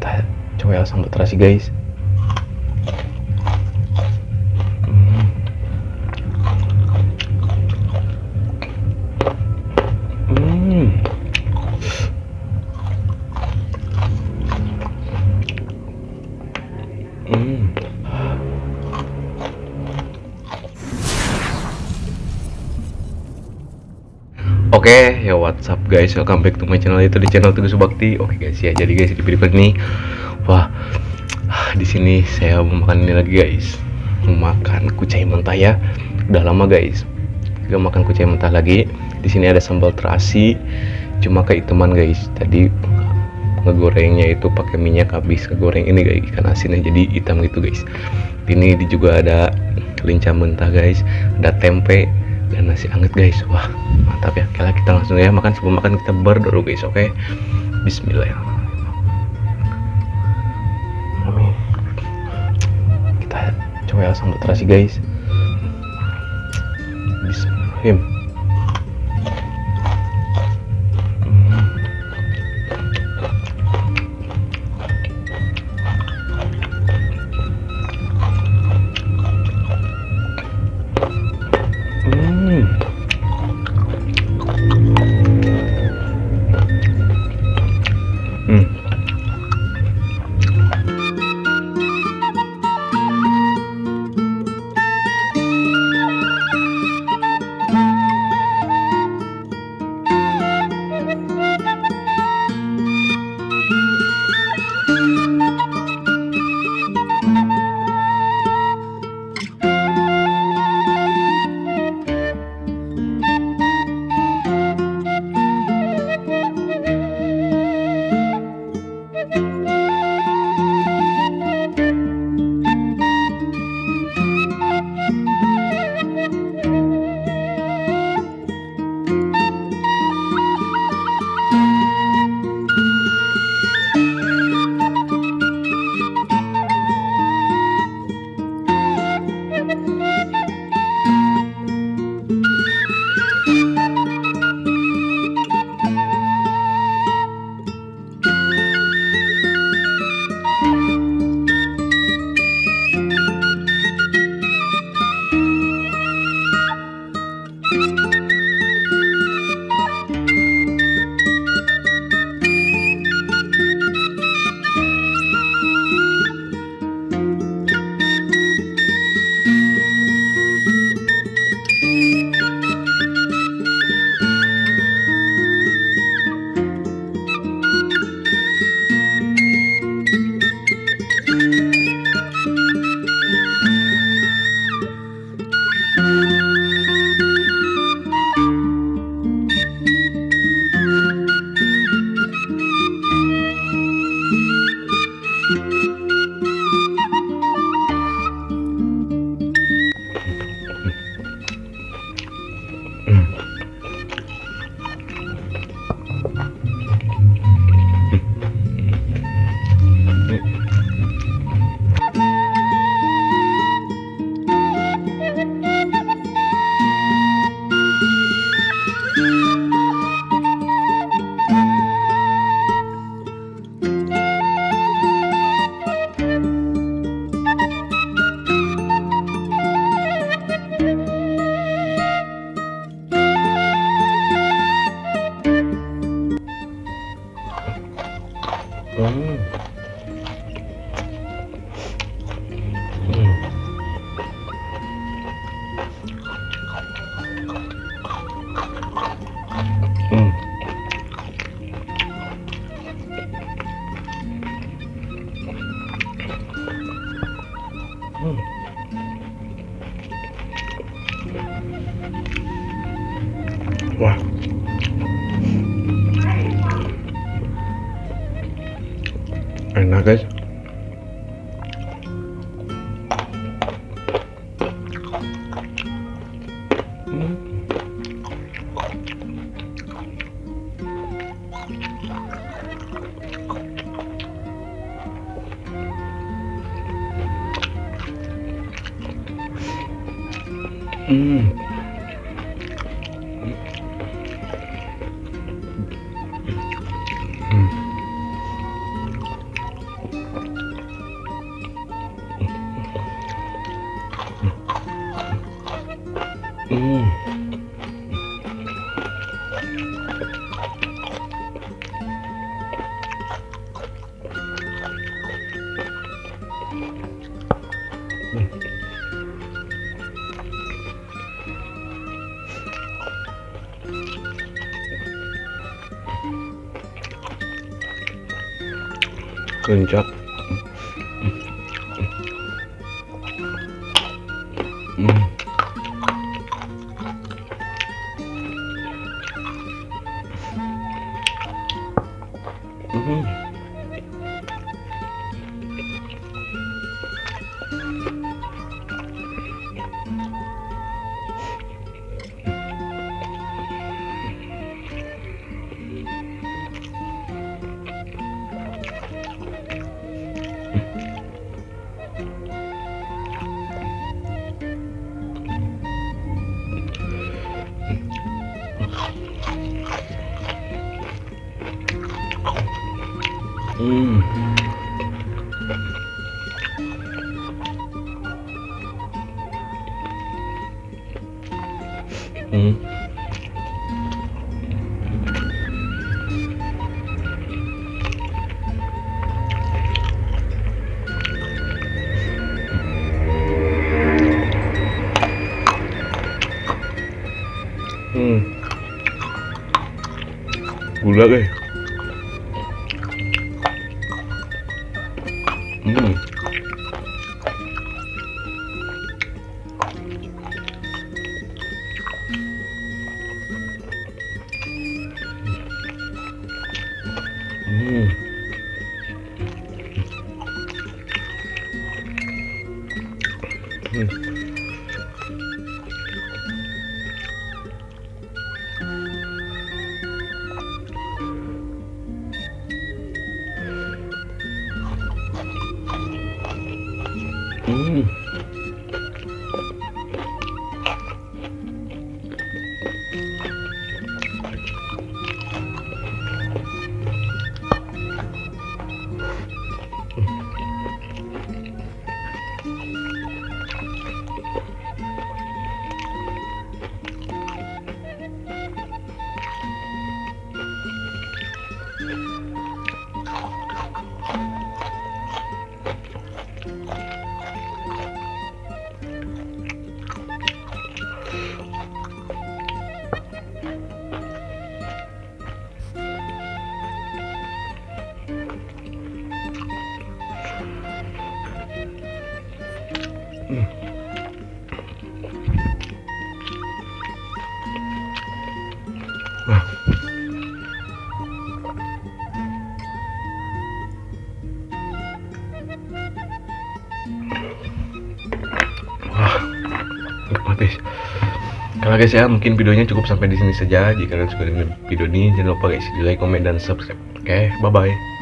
Kita coba sambal terasi guys. Oke, ya what's up guys, welcome back to my channel, itu di channel Teguh Subakti. Oke guys, ya jadi guys di video kali ini, wah, di sini saya mau makan ini lagi guys, mau makan kucai mentah ya. Udah lama guys, gak makan kucai mentah lagi. Di sini ada sambal terasi, cuma keiteman guys. Tadi ngegorengnya itu pakai minyak habis, ngegoreng ini guys, ikan asinnya jadi hitam gitu guys. Ini juga ada lincah mentah guys, ada tempe dan nasi anget guys. Wah mantap ya. Oke, kita langsung ya makan. Sebelum makan kita berdoa guys. Oke, bismillahirrahmanirrahim. Kita coba ya sambal terasi guys. Bismillahirrahmanirrahim. Wah, enak guys. Kencak. Gula guys. Guys, kalau guys ya mungkin videonya cukup sampai di sini saja. Jika kalian suka dengan video ini, jangan lupa guys di like, komen, dan subscribe. Oke, bye bye.